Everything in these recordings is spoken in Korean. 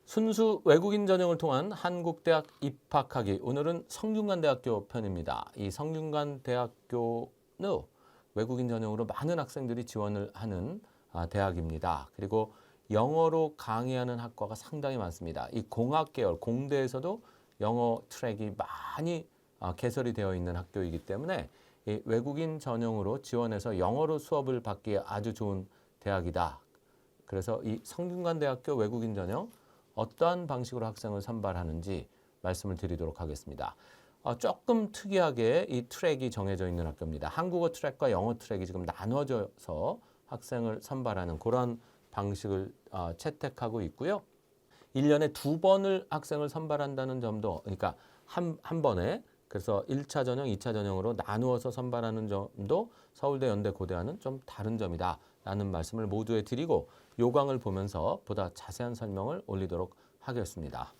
순수 외국인 전형을 통한 한국대학 입학하기. 오늘은 성균관대학교 편입니다. 이 성균관대학교는 외국인 전형으로 많은 학생들이 지원을 하는 대학입니다. 그리고 영어로 강의하는 학과가 상당히 많습니다. 이 공학 계열, 공대에서도 영어 트랙이 많이 개설이 되어 있는 학교이기 때문에 이 외국인 전형으로 지원해서 영어로 수업을 받기에 아주 좋은 대학이다. 그래서 이 성균관대학교 외국인 전형 어떠한 방식으로 학생을 선발하는지 말씀을 드리도록 하겠습니다. 조금 특이하게 이 트랙이 정해져 있는 학교입니다. 한국어 트랙과 영어 트랙이 지금 나눠져서 학생을 선발하는 그런 방식을 채택하고 있고요. 1년에 2번을 학생을 선발한다는 점도, 그러니까 한 번에, 그래서 1차 전형, 2차 전형으로 나누어서 선발하는 점도 서울대, 연대, 고대와는 좀 다른 점이다 라는 말씀을 모두에 드리고 요강을 보면서 보다 자세한 설명을 올리도록 하겠습니다.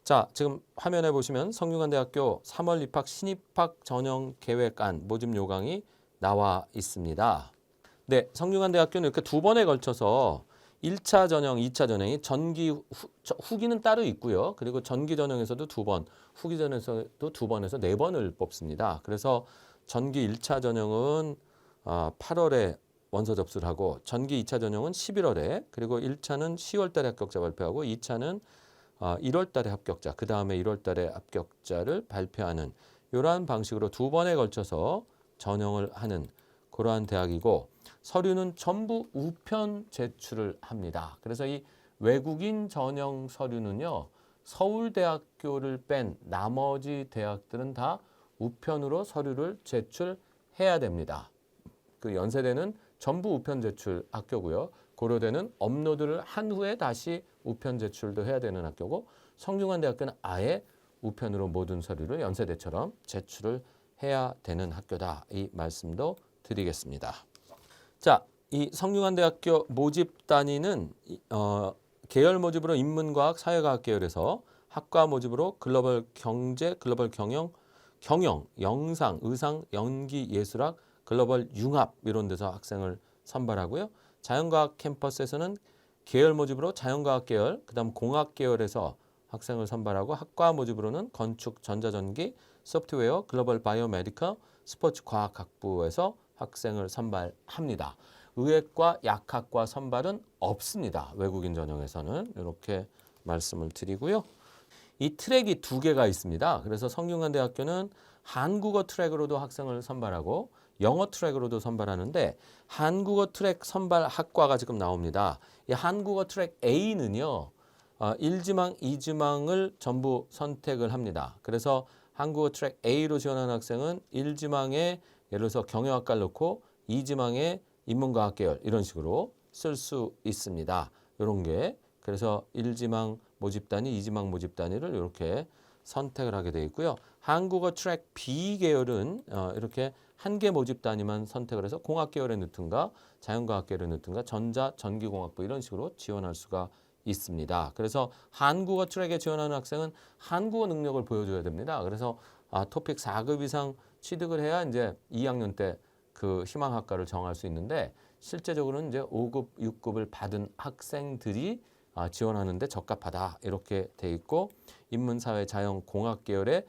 자, 지금 화면에 보시면 성균관대학교 3월 입학 신입학 전형 계획안 모집 요강이 나와 있습니다. 네, 성균관대학교는 이렇게 2번에 걸쳐서 1차 전형, 2차 전형이 후기는 따로 있고요. 그리고 전기 전형에서도 2번, 후기 전형에서도 2번에서 4번을 뽑습니다. 그래서 전기 1차 전형은 8월에 원서 접수를 하고 전기 2차 전형은 11월에, 그리고 1차는 10월 달에 합격자 발표하고 2차는 1월 달에 합격자, 그 다음에 1월 달에 합격자를 발표하는 이러한 방식으로 2번에 걸쳐서 전형을 하는 그러한 대학이고, 서류는 전부 우편 제출을 합니다. 그래서 이 외국인 전형 서류는요, 서울대학교를 뺀 나머지 대학들은 다 우편으로 서류를 제출해야 됩니다. 그 연세대는 전부 우편 제출 학교고요. 고려대는 업로드를 한 후에 다시 우편 제출도 해야 되는 학교고, 성균관대학교는 아예 우편으로 모든 서류를 연세대처럼 제출을 해야 되는 학교다. 이 말씀도 드리겠습니다. 자, 이 성균관대학교 모집 단위는 계열 모집으로 인문과학, 사회과학 계열에서, 학과 모집으로 글로벌 경제, 글로벌 경영, 영상, 의상, 연기, 예술학, 글로벌 융합 이런 데서 학생을 선발하고요. 자연과학 캠퍼스에서는 계열 모집으로 자연과학 계열, 그다음 공학 계열에서 학생을 선발하고, 학과 모집으로는 건축, 전자전기, 소프트웨어, 글로벌 바이오메디컬, 스포츠 과학학부에서 학생을 선발합니다. 의예과, 약학과 선발은 없습니다. 외국인 전형에서는 이렇게 말씀을 드리고요. 이 트랙이 2개가 있습니다. 그래서 성균관대학교는 한국어 트랙으로도 학생을 선발하고 영어 트랙으로도 선발하는데, 한국어 트랙 선발 학과가 지금 나옵니다. 이 한국어 트랙 A는요, 1지망, 2지망을 전부 선택을 합니다. 그래서 한국어 트랙 A로 지원하는 학생은 1지망에 예를 들어서 경영학과를 넣고 2지망에 인문과학 계열 이런 식으로 쓸 수 있습니다. 이런 게, 그래서 1지망 모집 단위, 2지망 모집 단위를 이렇게 선택을 하게 되어 있고요. 한국어 트랙 B 계열은 이렇게 한 개 모집 단위만 선택을 해서 공학 계열에 넣든가 자연과학 계열에 넣든가 전자, 전기공학부 이런 식으로 지원할 수가 있습니다. 그래서 한국어 트랙에 지원하는 학생은 한국어 능력을 보여줘야 됩니다. 그래서 토픽 4급 이상 취득을 해야 이제 2학년 때 그 희망학과를 정할 수 있는데, 실제적으로는 이제 5급, 6급을 받은 학생들이 지원하는데 적합하다 이렇게 돼 있고, 인문사회, 자연, 공학 계열에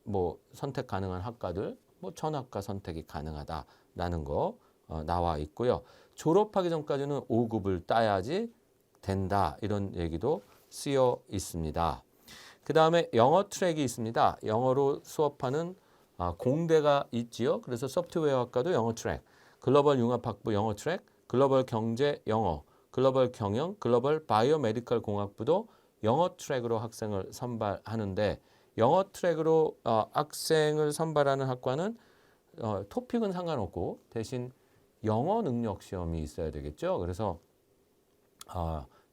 뭐 선택 가능한 학과들, 뭐 전학과 선택이 가능하다라는 거 나와 있고요. 졸업하기 전까지는 5급을 따야지 된다 이런 얘기도 쓰여 있습니다. 그 다음에 영어 트랙이 있습니다. 영어로 수업하는 공대가 있지요. 그래서 소프트웨어 학과도 영어 트랙, 글로벌 융합학부 영어 트랙, 글로벌 경제 영어, 글로벌 경영, 글로벌 바이오메디컬 공학부도 영어 트랙으로 학생을 선발하는데, 영어 트랙으로 학생을 선발하는 학과는 토픽은 상관없고 대신 영어 능력 시험이 있어야 되겠죠. 그래서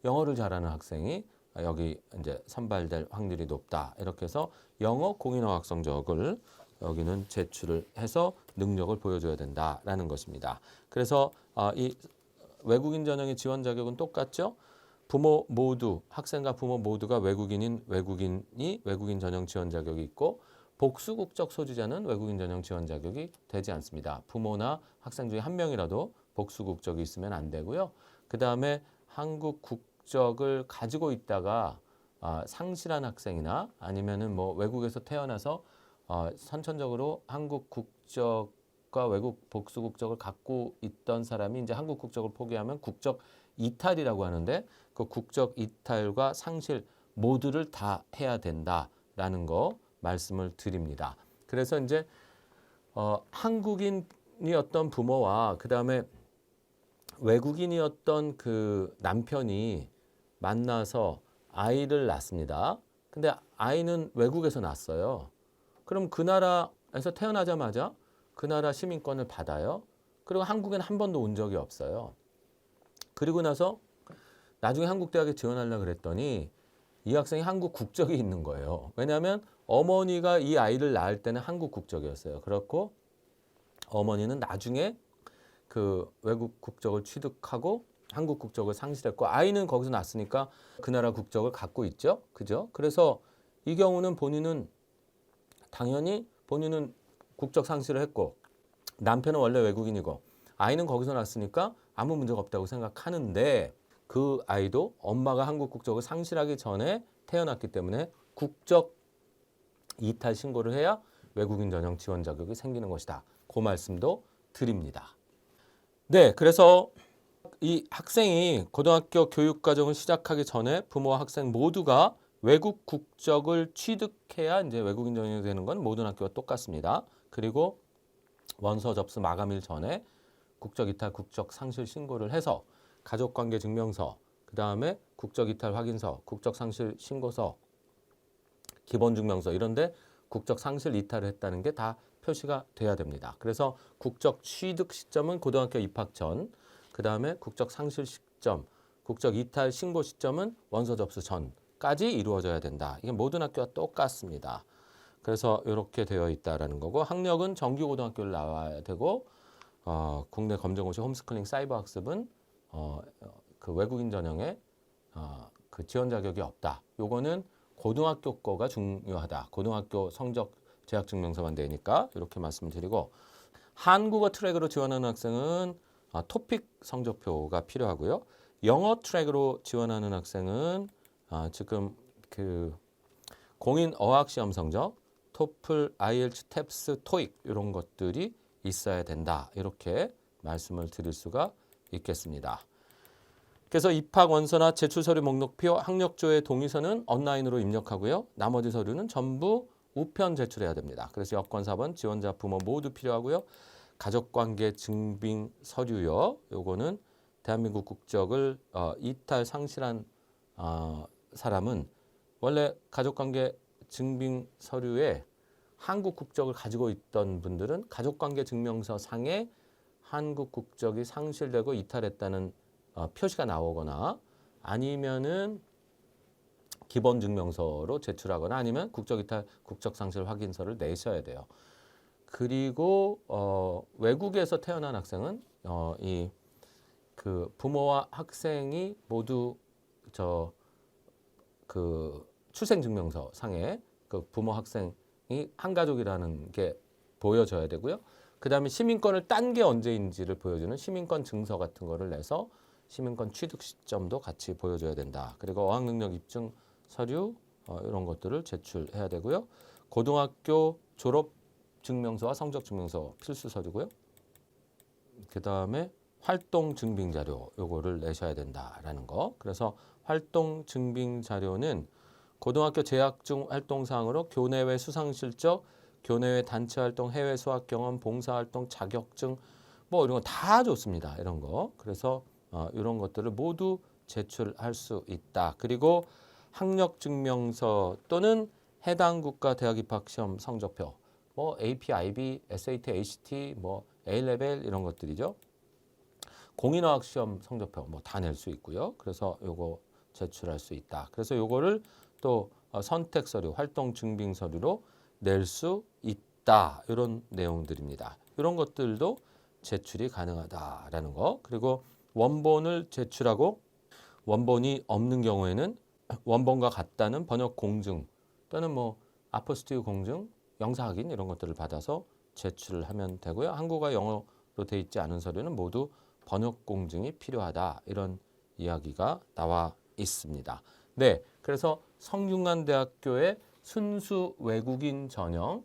영어를 잘하는 학생이 여기 이제 선발될 확률이 높다. 이렇게 해서 영어 공인어학 성적을 여기는 제출을 해서 능력을 보여줘야 된다라는 것입니다. 그래서 이 외국인 전형의 지원 자격은 똑같죠. 부모 모두, 학생과 부모 모두가 외국인이 외국인 전형 지원 자격이 있고, 복수 국적 소지자는 외국인 전형 지원 자격이 되지 않습니다. 부모나 학생 중에 한 명이라도 복수 국적이 있으면 안 되고요. 그 다음에 한국 국적을 가지고 있다가 상실한 학생이나 아니면은 뭐 외국에서 태어나서 선천적으로 한국 국적과 외국 복수 국적을 갖고 있던 사람이 이제 한국 국적을 포기하면 국적 이탈이라고 하는데 그 국적 이탈과 상실 모두를 다 해야 된다라는 거 말씀을 드립니다. 그래서 이제 한국인이었던 부모와 그다음에 외국인이었던 그 남편이 만나서 아이를 낳습니다. 근데 아이는 외국에서 낳았어요. 그럼 그 나라에서 태어나자마자 그 나라 시민권을 받아요. 그리고 한국엔 한 번도 온 적이 없어요. 그리고 나서 나중에 한국 대학에 지원하려고 그랬더니 이 학생이 한국 국적이 있는 거예요. 왜냐하면 어머니가 이 아이를 낳을 때는 한국 국적이었어요. 그렇고 어머니는 나중에 그 외국 국적을 취득하고 한국 국적을 상실했고 아이는 거기서 낳았으니까 그 나라 국적을 갖고 있죠. 그죠? 그래서 이 경우는 당연히 본인은 국적 상실을 했고 남편은 원래 외국인이고 아이는 거기서 낳았으니까 아무 문제가 없다고 생각하는데 그 아이도 엄마가 한국 국적을 상실하기 전에 태어났기 때문에 국적 이탈 신고를 해야 외국인 전형 지원 자격이 생기는 것이다. 그 말씀도 드립니다. 네, 그래서 이 학생이 고등학교 교육과정을 시작하기 전에 부모와 학생 모두가 외국 국적을 취득해야 이제 외국인 전형이 되는 건 모든 학교가 똑같습니다. 그리고 원서 접수 마감일 전에 국적 이탈, 국적 상실 신고를 해서 가족관계 증명서, 그 다음에 국적 이탈 확인서, 국적 상실 신고서, 기본 증명서 이런데 국적 상실 이탈을 했다는 게 다 표시가 돼야 됩니다. 그래서 국적 취득 시점은 고등학교 입학 전, 그 다음에 국적 상실 시점, 국적 이탈 신고 시점은 원서 접수 전까지 이루어져야 된다. 이게 모든 학교와 똑같습니다. 그래서 이렇게 되어 있다라는 거고 학력은 정규 고등학교를 나와야 되고 국내 검정고시 홈스쿨링 사이버 학습은 그 외국인 전형에 그 지원 자격이 없다. 요거는 고등학교 거가 중요하다. 고등학교 성적 재학 증명서만 되니까 이렇게 말씀드리고 한국어 트랙으로 지원하는 학생은 토픽 성적표가 필요하고요. 영어 트랙으로 지원하는 학생은 지금 그 공인 어학 시험 성적, 토플, 아이엘츠, 탭스, 토익 이런 것들이 있어야 된다. 이렇게 말씀을 드릴 수가 있겠습니다. 그래서 입학 원서나 제출 서류 목록표, 학력조회 동의서는 온라인으로 입력하고요. 나머지 서류는 전부 우편 제출해야 됩니다. 그래서 여권 4번, 지원자 부모 모두 필요하고요. 가족관계 증빙 서류요. 요거는 대한민국 국적을 이탈 상실한 사람은 원래 가족관계 증빙 서류에 한국 국적을 가지고 있던 분들은 가족관계 증명서 상에 한국 국적이 상실되고 이탈했다는 표시가 나오거나 아니면은 기본 증명서로 제출하거나 아니면 국적 이탈, 국적 상실 확인서를 내셔야 돼요. 그리고 외국에서 태어난 학생은 이 그 부모와 학생이 모두 그 출생 증명서 상에 그 부모 학생이 한 가족이라는 게 보여져야 되고요. 그다음에 시민권을 딴 게 언제인지를 보여주는 시민권 증서 같은 거를 내서 시민권 취득 시점도 같이 보여줘야 된다. 그리고 어학능력 입증 서류 이런 것들을 제출해야 되고요. 고등학교 졸업 증명서와 성적 증명서 필수 서류고요. 그다음에 활동 증빙 자료 요거를 내셔야 된다라는 거. 그래서 활동 증빙 자료는 고등학교 재학 중 활동 사항으로 교내외 수상 실적, 교내외 단체 활동, 해외 수학 경험, 봉사 활동, 자격증 뭐 이런 거 다 좋습니다. 이런 거. 그래서 이런 것들을 모두 제출할 수 있다. 그리고 학력 증명서 또는 해당 국가 대학 입학 시험 성적표, 뭐 AP, IB, SAT, ACT, 뭐 A레벨 이런 것들이죠. 공인어학 시험 성적표 뭐 다 낼 수 있고요. 그래서 요거 제출할 수 있다. 그래서 요거를 또 선택 서류, 활동 증빙 서류로 낼 수 있다. 이런 내용들입니다. 이런 것들도 제출이 가능하다라는 거. 그리고 원본을 제출하고 원본이 없는 경우에는 원본과 같다는 번역 공증 또는 뭐 아포스티브 공증, 영사 확인 이런 것들을 받아서 제출을 하면 되고요. 한국어, 영어로 돼 있지 않은 서류는 모두 번역 공증이 필요하다. 이런 이야기가 나와 있습니다. 네, 그래서 성균관대학교의 순수 외국인 전형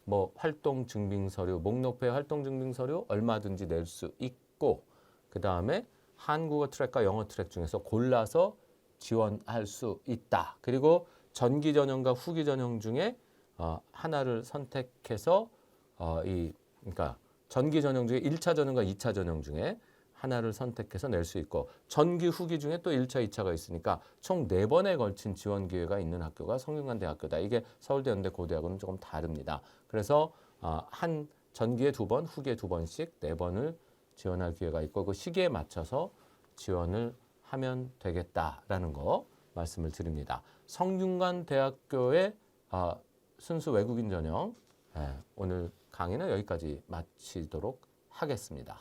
뭐 활동 증빙 서류, 목록표의 활동 증빙 서류 얼마든지 낼 수 있고 그다음에 한국어 트랙과 영어 트랙 중에서 골라서 지원할 수 있다. 그리고 전기 전형과 후기 전형 중에 하나를 선택해서 그러니까 전기 전형 중에 1차 전형과 2차 전형 중에 하나를 선택해서 낼 수 있고 전기 후기 중에 또 1차, 2차가 있으니까 총 4번에 걸친 지원 기회가 있는 학교가 성균관대학교다. 이게 서울대, 연대, 고대하고는 조금 다릅니다. 그래서 한 전기에 2번, 후기에 2번씩 4번을 지원할 기회가 있고 그 시기에 맞춰서 지원을 하면 되겠다라는 거 말씀을 드립니다. 성균관대학교의 순수 외국인 전형 오늘 강의는 여기까지 마치도록 하겠습니다.